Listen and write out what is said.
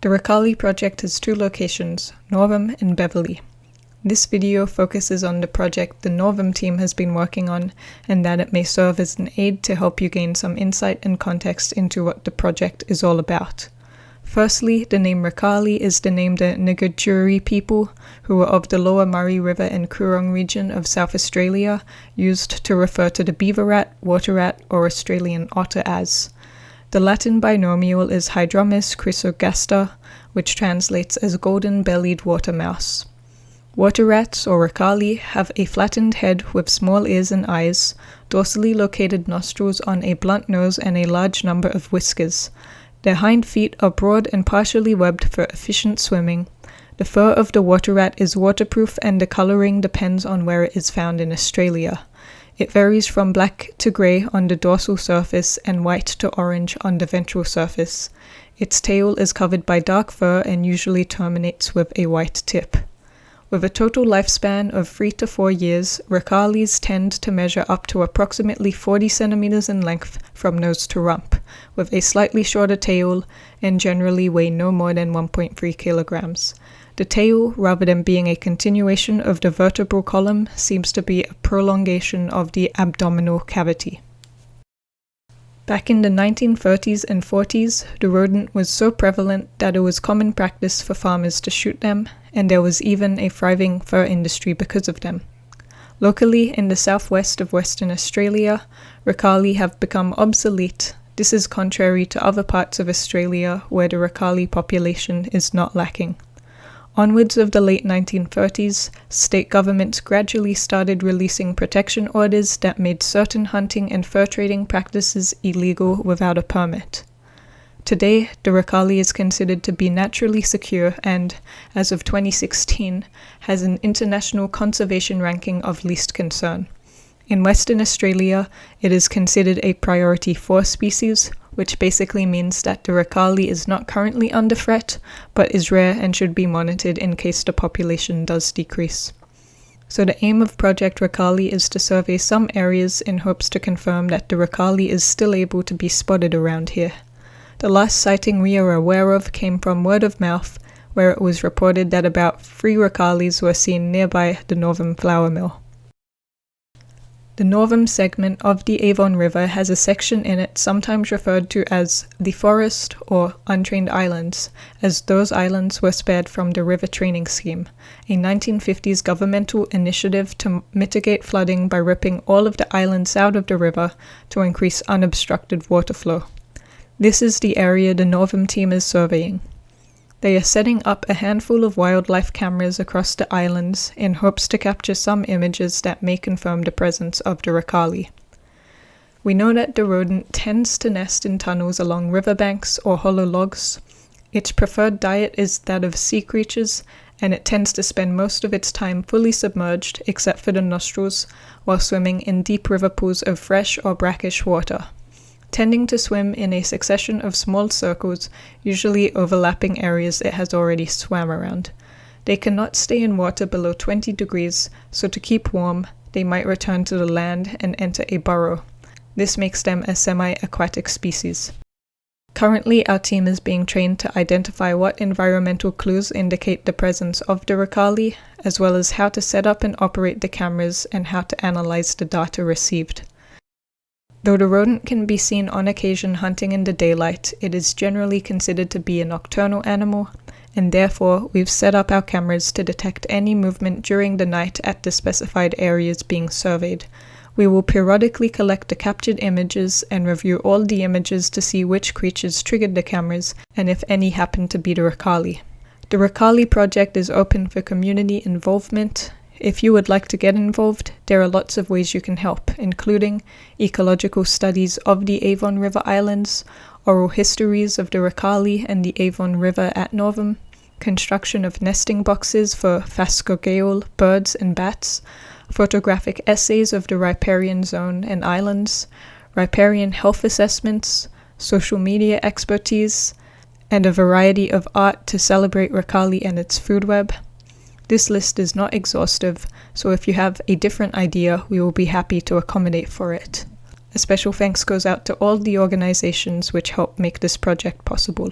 The Rakali project has two locations, Northam and Beverly. This video focuses on the project the Northam team has been working on, and that it may serve as an aid to help you gain some insight and context into what the project is all about. Firstly, the name Rakali is the name the Ngajuri people, who are of the lower Murray River and Coorong region of South Australia, used to refer to the beaver rat, water rat, or Australian otter as. The Latin binomial is Hydromus chrysogaster, which translates as golden-bellied water mouse. Water rats, or Rakali, have a flattened head with small ears and eyes, dorsally located nostrils on a blunt nose, and a large number of whiskers. Their hind feet are broad and partially webbed for efficient swimming. The fur of the water rat is waterproof, and the coloring depends on where it is found in Australia. It varies from black to grey on the dorsal surface and white to orange on the ventral surface. Its tail is covered by dark fur and usually terminates with a white tip. With a total lifespan of 3 to 4 years, Rakalis tend to measure up to approximately 40 centimeters in length from nose to rump, with a slightly shorter tail, and generally weigh no more than 1.3 kilograms. The tail, rather than being a continuation of the vertebral column, seems to be a prolongation of the abdominal cavity. Back in the 1930s and 40s, the rodent was so prevalent that it was common practice for farmers to shoot them, and there was even a thriving fur industry because of them. Locally, in the southwest of Western Australia, Rakali have become obsolete. This is contrary to other parts of Australia where the Rakali population is not lacking. Onwards of the late 1930s, state governments gradually started releasing protection orders that made certain hunting and fur trading practices illegal without a permit. Today, the Rakali is considered to be naturally secure and, as of 2016, has an international conservation ranking of least concern. In Western Australia, it is considered a priority 4 species, which basically means that the Rakali is not currently under threat, but is rare and should be monitored in case the population does decrease. So the aim of Project Rakali is to survey some areas in hopes to confirm that the Rakali is still able to be spotted around here. The last sighting we are aware of came from word of mouth, where it was reported that about 3 Rakalis were seen nearby the Northam flour mill. The Northam segment of the Avon River has a section in it sometimes referred to as the Forest or Untrained Islands, as those islands were spared from the River Training Scheme, a 1950s governmental initiative to mitigate flooding by ripping all of the islands out of the river to increase unobstructed water flow. This is the area the Northam team is surveying. They are setting up a handful of wildlife cameras across the islands in hopes to capture some images that may confirm the presence of the Rakali. We know that the rodent tends to nest in tunnels along riverbanks or hollow logs. Its preferred diet is that of sea creatures, and it tends to spend most of its time fully submerged, except for the nostrils, while swimming in deep river pools of fresh or brackish water, tending to swim in a succession of small circles, usually overlapping areas it has already swam around. They cannot stay in water below 20 degrees, so to keep warm, they might return to the land and enter a burrow. This makes them a semi-aquatic species. Currently, our team is being trained to identify what environmental clues indicate the presence of the Rakali, as well as how to set up and operate the cameras and how to analyze the data received. Though the rodent can be seen on occasion hunting in the daylight, it is generally considered to be a nocturnal animal, and therefore we've set up our cameras to detect any movement during the night at the specified areas being surveyed. We will periodically collect the captured images and review all the images to see which creatures triggered the cameras and if any happen to be the Rakali. The Rakali project is open for community involvement. If you would like to get involved, there are lots of ways you can help, including ecological studies of the Avon River Islands, oral histories of the Rakali and the Avon River at Northam, construction of nesting boxes for phascogaeal birds and bats, photographic essays of the riparian zone and islands, riparian health assessments, social media expertise, and a variety of art to celebrate Rakali and its food web. This list is not exhaustive, so if you have a different idea, we will be happy to accommodate for it. A special thanks goes out to all the organizations which help make this project possible.